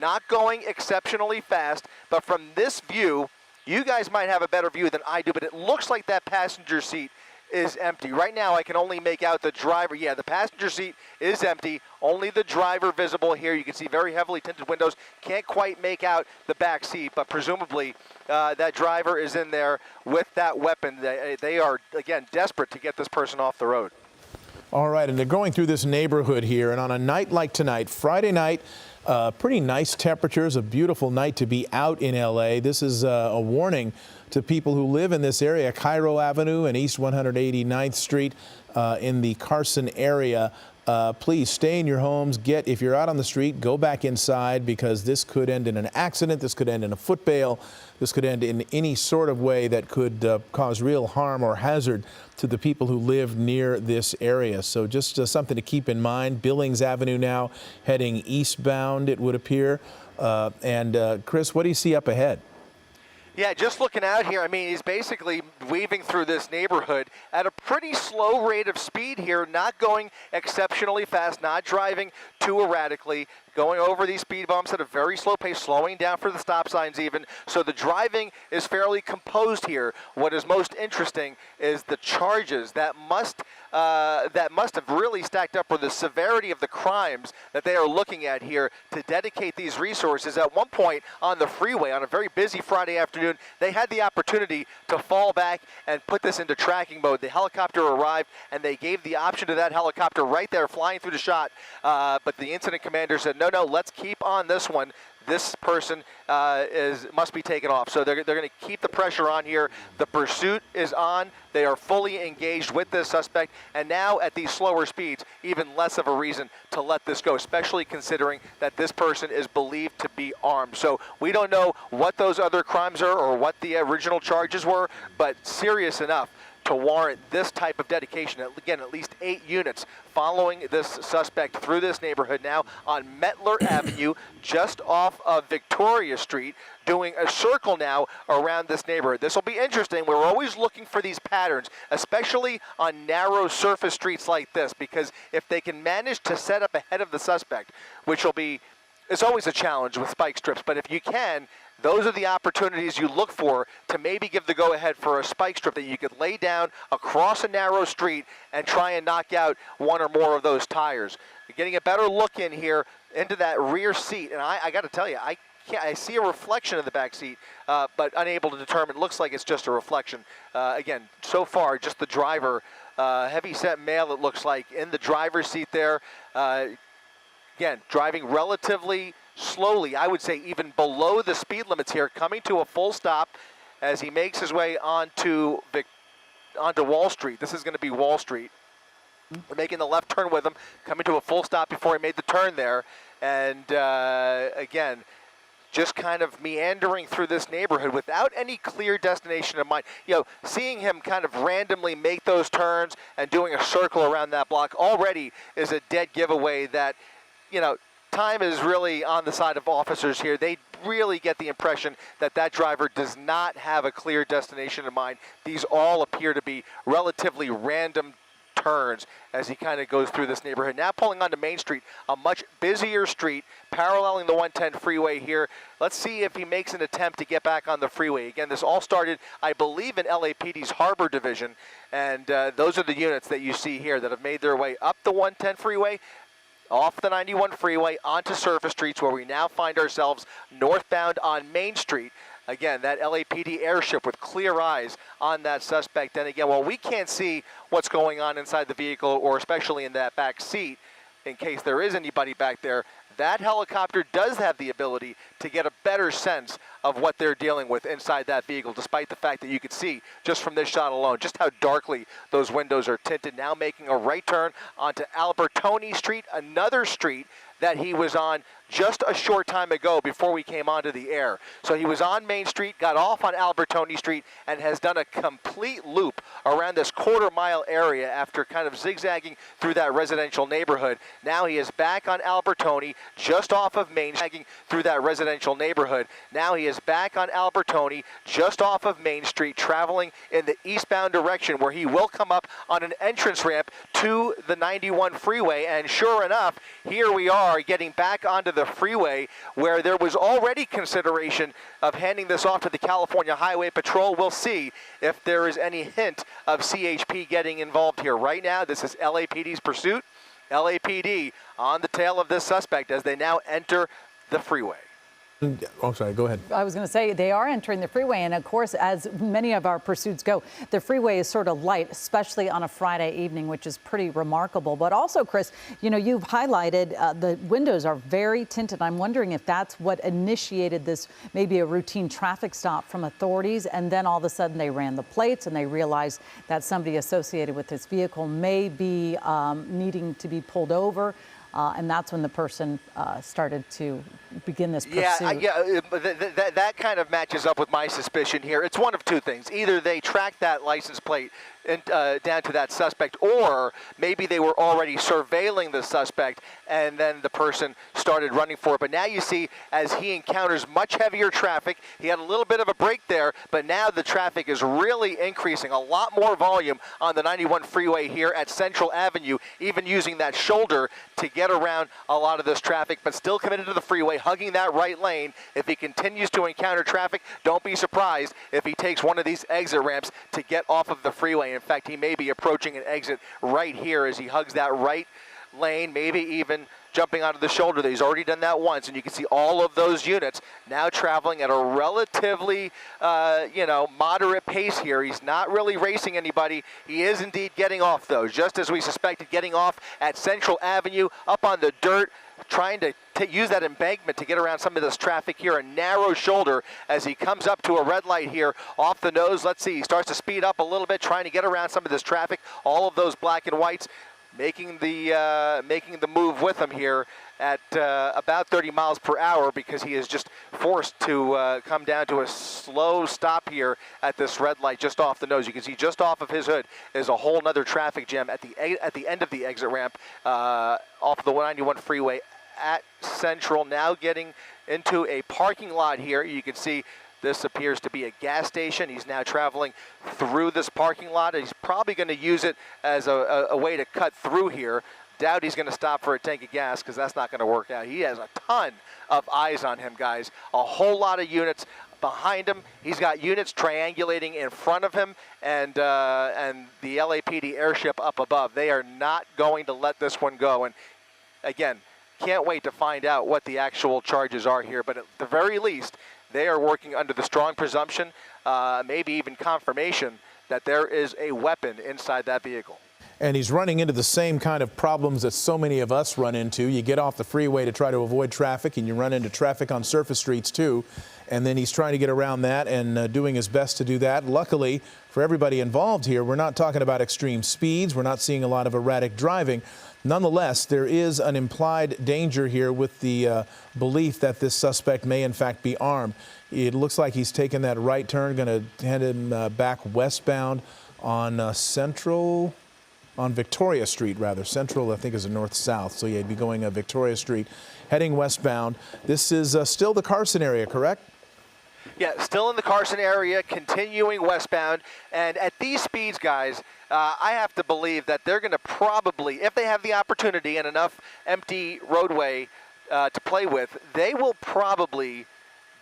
not going exceptionally fast, but from this view, you guys might have a better view than I do, but it looks like that passenger seat is empty. Right now, I can only make out the driver. Yeah, the passenger seat is empty. Only the driver visible here. You can see very heavily tinted windows. Can't quite make out the back seat, but presumably that driver is in there with that weapon. They are, again, desperate to get this person off the road. All right, and they're going through this neighborhood here, and on a night like tonight, Friday night, pretty nice temperatures, a beautiful night to be out in L.A. This is a warning to people who live in this area, Cairo Avenue and East 189th Street in the Carson area. Please stay in your homes. If you're out on the street, go back inside, because this could end in an accident. This could end in a foot bail. This could end in any sort of way that could cause real harm or hazard to the people who live near this area. So just something to keep in mind. Billings Avenue now heading eastbound, it would appear. Chris, what do you see up ahead? Yeah, just looking out here, I mean, he's basically weaving through this neighborhood at a pretty slow rate of speed here, not going exceptionally fast, not driving too erratically, going over these speed bumps at a very slow pace, slowing down for the stop signs even. So the driving is fairly composed here. What is most interesting is the charges that must have really stacked up, or the severity of the crimes that they are looking at here to dedicate these resources. At one point on the freeway, on a very busy Friday afternoon, they had the opportunity to fall back and put this into tracking mode. The helicopter arrived, and they gave the option to that helicopter right there flying through the shot, but the incident commander said, no, let's keep on this one. This person must be taken off. So they're going to keep the pressure on here. The pursuit is on. They are fully engaged with this suspect. And now at these slower speeds, even less of a reason to let this go, especially considering that this person is believed to be armed. So we don't know what those other crimes are or what the original charges were, but serious enough to warrant this type of dedication. Again, at least 8 units following this suspect through this neighborhood now on Mettler Avenue, just off of Victoria Street, doing a circle now around this neighborhood. This will be interesting. We're always looking for these patterns, especially on narrow surface streets like this, because if they can manage to set up ahead of the suspect, which will be, it's always a challenge with spike strips, but if you can, those are the opportunities you look for to maybe give the go-ahead for a spike strip that you could lay down across a narrow street and try and knock out one or more of those tires. You're getting a better look in here into that rear seat, and I got to tell you, I see a reflection in the back seat, but unable to determine. Looks like it's just a reflection. Again, so far, just the driver, heavy-set male, it looks like, in the driver's seat there. Again, driving relatively slowly, I would say even below the speed limits here, coming to a full stop as he makes his way onto Wall Street. This is going to be Wall Street. We're making the left turn with him, coming to a full stop before he made the turn there. And again, just kind of meandering through this neighborhood without any clear destination in mind. You know, seeing him kind of randomly make those turns and doing a circle around that block already is a dead giveaway that, you know, time is really on the side of officers here. They really get the impression that that driver does not have a clear destination in mind. These all appear to be relatively random turns as he kind of goes through this neighborhood. Now pulling onto Main Street, a much busier street, paralleling the 110 freeway here. Let's see if he makes an attempt to get back on the freeway. Again, this all started, I believe, in LAPD's Harbor Division, and those are the units that you see here that have made their way up the 110 freeway, off the 91 freeway, onto surface streets, where we now find ourselves northbound on Main Street. Again, that LAPD airship with clear eyes on that suspect. And again, while we can't see what's going on inside the vehicle, or especially in that back seat, in case there is anybody back there, that helicopter does have the ability to get a better sense of what they're dealing with inside that vehicle, despite the fact that you could see just from this shot alone just how darkly those windows are tinted. Now making a right turn onto Albertoni Street, another street that he was on just a short time ago before we came onto the air. So he was on Main Street, got off on Albertoni Street, and has done a complete loop around this quarter-mile area after kind of zigzagging through that residential neighborhood. Now he is back on Albertoni, just off of Main Street, through that residential neighborhood. Now he is back on Albertoni, just off of Main Street, traveling in the eastbound direction, where he will come up on an entrance ramp to the 91 freeway. And sure enough, here we are getting back onto the the freeway, where there was already consideration of handing this off to the California Highway Patrol. We'll see if there is any hint of CHP getting involved here. Right now, this is LAPD's pursuit. LAPD on the tail of this suspect as they now enter the freeway. Oh, sorry, go ahead. I was going to say they are entering the freeway. And of course, as many of our pursuits go, the freeway is sort of light, especially on a Friday evening, which is pretty remarkable. But also, Chris, you know, you've highlighted the windows are very tinted. I'm wondering if that's what initiated this, maybe a routine traffic stop from authorities. And then all of a sudden they ran the plates and they realized that somebody associated with this vehicle may be needing to be pulled over. And that's when the person started to begin this pursuit. That kind of matches up with my suspicion here. It's one of two things. Either they tracked that license plate down to that suspect, or maybe they were already surveilling the suspect and then the person started running for it. But now you see, as he encounters much heavier traffic, he had a little bit of a break there, but now the traffic is really increasing. A lot more volume on the 91 freeway here at Central Avenue, even using that shoulder to get around a lot of this traffic, but still committed to the freeway, hugging that right lane. If he continues to encounter traffic, don't be surprised if he takes one of these exit ramps to get off of the freeway. In fact, he may be approaching an exit right here as he hugs that right lane, maybe even jumping onto the shoulder. He's already done that once, and you can see all of those units now traveling at a relatively, moderate pace here. He's not really racing anybody. He is indeed getting off, though, just as we suspected, getting off at Central Avenue, up on the dirt, trying to use that embankment to get around some of this traffic here, a narrow shoulder as he comes up to a red light here off the nose. Let's see, he starts to speed up a little bit, trying to get around some of this traffic. All of those black and whites making the move with him here at about 30 miles per hour, because he is just forced to come down to a slow stop here at this red light just off the nose. You can see just off of his hood is a whole nother traffic jam at the end of the exit ramp off the 191 freeway at Central. Now getting into a parking lot here. You can see this appears to be a gas station. He's now traveling through this parking lot. He's probably going to use it as a way to cut through here. Doubt he's going to stop for a tank of gas, because that's not going to work out. He has a ton of eyes on him, guys. A whole lot of units behind him. He's got units triangulating in front of him, and the LAPD airship up above. They are not going to let this one go. And again, can't wait to find out what the actual charges are here. But at the very least, they are working under the strong presumption, maybe even confirmation, that there is a weapon inside that vehicle. And he's running into the same kind of problems that so many of us run into. You get off the freeway to try to avoid traffic, and you run into traffic on surface streets too. And then he's trying to get around that and doing his best to do that. Luckily for everybody involved here, we're not talking about extreme speeds. We're not seeing a lot of erratic driving. Nonetheless, there is an implied danger here with the belief that this suspect may in fact be armed. It looks like he's taken that right turn, going to head him back westbound on Victoria Street, rather. Central, I think, is a north-south, so he'd be going Victoria Street, heading westbound. This is still the Carson area, correct? Yeah, still in the Carson area, continuing westbound. And at these speeds, guys, I have to believe that they're going to probably, if they have the opportunity and enough empty roadway to play with, they will probably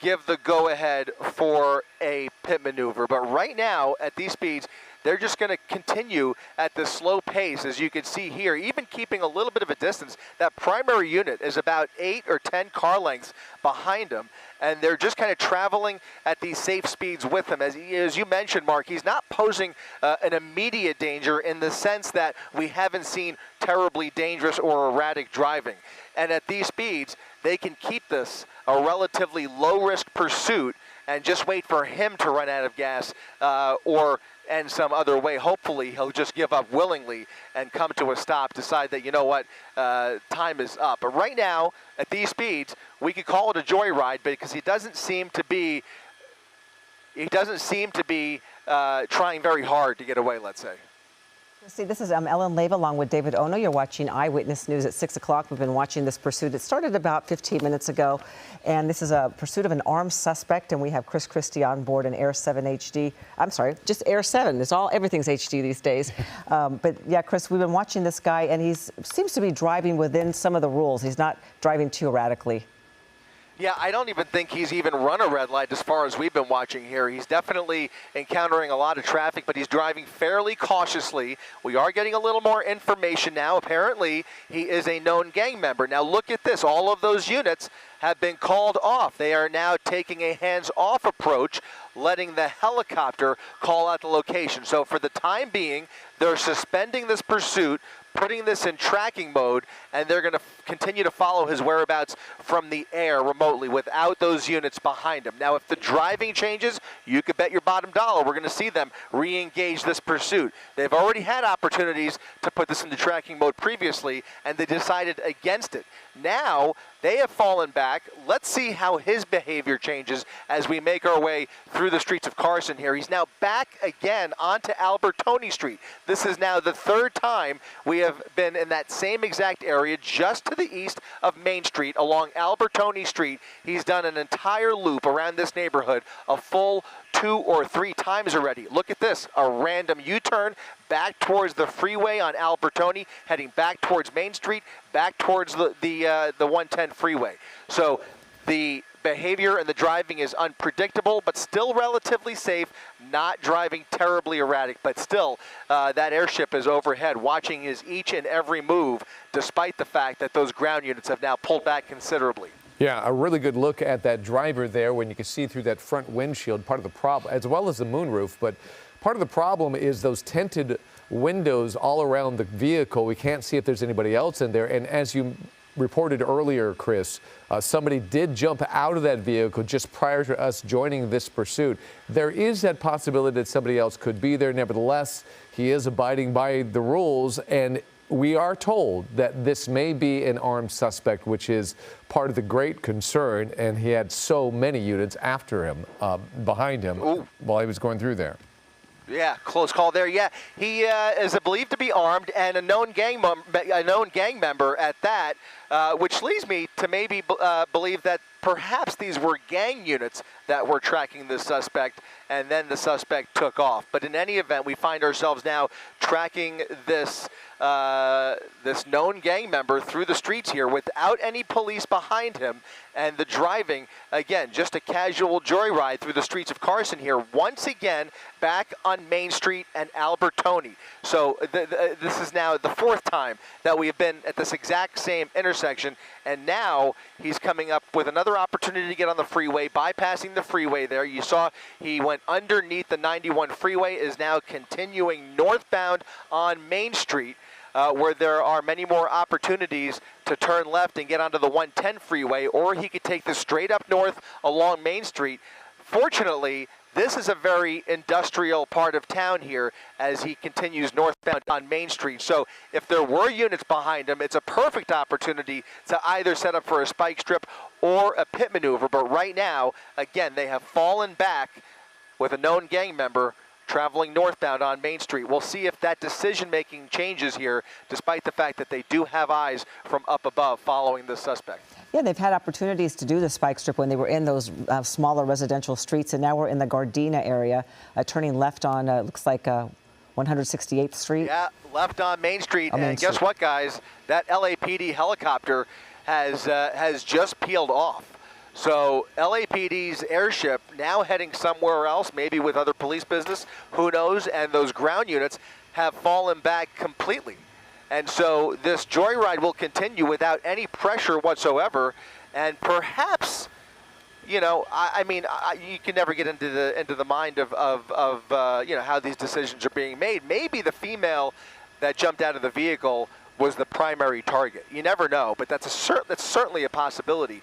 give the go-ahead for a pit maneuver. But right now, at these speeds, they're just going to continue at this slow pace, as you can see here, even keeping a little bit of a distance. That primary unit is about 8 or 10 car lengths behind them, and they're just kind of traveling at these safe speeds with him. As you mentioned, Mark, he's not posing an immediate danger in the sense that we haven't seen terribly dangerous or erratic driving. And at these speeds, they can keep this a relatively low-risk pursuit and just wait for him to run out of gas or end some other way. Hopefully, he'll just give up willingly and come to a stop, decide that, you know what, time is up. But right now, at these speeds, we could call it a joyride, because he doesn't seem to be trying very hard to get away, let's say. See, this is Ellen Leva along with David Ono. You're watching Eyewitness News at 6 o'clock. We've been watching this pursuit. It started about 15 minutes ago, and this is a pursuit of an armed suspect, and we have Chris Christie on board in Air 7 HD. I'm sorry, just Air 7. Everything's HD these days. But yeah, Chris, we've been watching this guy, and he seems to be driving within some of the rules. He's not driving too erratically. Yeah, I don't even think he's even run a red light as far as we've been watching here. He's definitely encountering a lot of traffic, but he's driving fairly cautiously. We are getting a little more information now. Apparently, he is a known gang member. Now, look at this. All of those units have been called off. They are now taking a hands-off approach, letting the helicopter call out the location. So for the time being, they're suspending this pursuit, putting this in tracking mode, and they're going to continue to follow his whereabouts from the air remotely without those units behind him. Now, if the driving changes, you could bet your bottom dollar we're going to see them re-engage this pursuit. They've already had opportunities to put this into tracking mode previously, and they decided against it. Now, they have fallen back. Let's see how his behavior changes as we make our way through the streets of Carson here. He's now back again onto Albertoni Street. This is now the third time we have been in that same exact area just to the east of Main Street along Albertoni Street. He's done an entire loop around this neighborhood, a full 2 or 3 times already. Look at this, a random U-turn back towards the freeway on Albertoni, heading back towards Main Street, back towards the 110 freeway. So the behavior and the driving is unpredictable, but still relatively safe, not driving terribly erratic, but still that airship is overhead, watching his each and every move, despite the fact that those ground units have now pulled back considerably. Yeah, a really good look at that driver there when you can see through that front windshield, part of the problem, as well as the moonroof. But part of the problem is those tinted windows all around the vehicle. We can't see if there's anybody else in there. And as you reported earlier, Chris, somebody did jump out of that vehicle just prior to us joining this pursuit. There is that possibility that somebody else could be there. Nevertheless, he is abiding by the rules, and we are told that this may be an armed suspect, which is part of the great concern, and he had so many units after him, behind him, while he was going through there. Yeah, close call there. Yeah, he is believed to be armed and a known gang member at that, which leads me to maybe believe that perhaps these were gang units that were tracking the suspect, and then the suspect took off. But in any event, we find ourselves now tracking this this known gang member through the streets here without any police behind him, and the driving, again, just a casual joyride through the streets of Carson here, once again back on Main Street and Albertoni. So this is now the 4th time that we have been at this exact same intersection, and now he's coming up with another opportunity to get on the freeway, bypassing the freeway there. You saw he went underneath the 91 freeway, is now continuing northbound on Main Street, where there are many more opportunities to turn left and get onto the 110 freeway, or he could take this straight up north along Main Street. Fortunately, this is a very industrial part of town here as he continues northbound on Main Street. So if there were units behind him, it's a perfect opportunity to either set up for a spike strip or a pit maneuver. But right now, again, they have fallen back with a known gang member traveling northbound on Main Street. We'll see if that decision-making changes here, despite the fact that they do have eyes from up above following the suspect. Yeah, they've had opportunities to do the spike strip when they were in those smaller residential streets, and now we're in the Gardena area, turning left on, looks like 168th Street. Yeah, left on Main Street. On Main and guess Street. what, guys? That LAPD helicopter has just peeled off. So LAPD's airship now heading somewhere else, maybe with other police business, who knows, and those ground units have fallen back completely. And so this joyride will continue without any pressure whatsoever, and perhaps, you know, I mean, you can never get into the mind of you know, how these decisions are being made. Maybe the female that jumped out of the vehicle was the primary target. You never know, but that's certainly a possibility.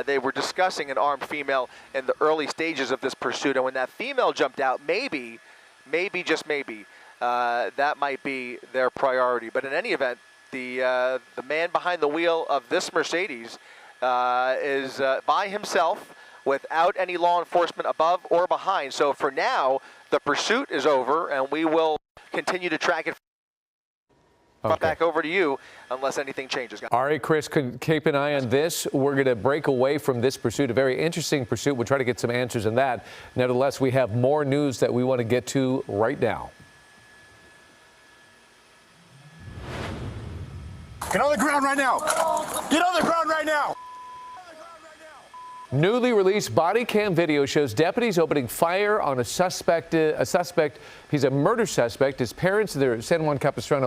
They were discussing an armed female in the early stages of this pursuit, and when that female jumped out, maybe, just maybe, that might be their priority. But in any event, the man behind the wheel of this Mercedes is by himself, without any law enforcement above or behind. So for now, the pursuit is over, and we will continue to track it Front back over to you unless anything changes. All right, Chris, keep an eye on this. We're going to break away from this pursuit, a very interesting pursuit. We'll try to get some answers in that. Nevertheless, we have more news that we want to get to right now. Get on the ground right now. Get on the ground right now. Newly released body cam video shows deputies opening fire on a suspect. He's a murder suspect. His parents, they're San Juan Capistrano.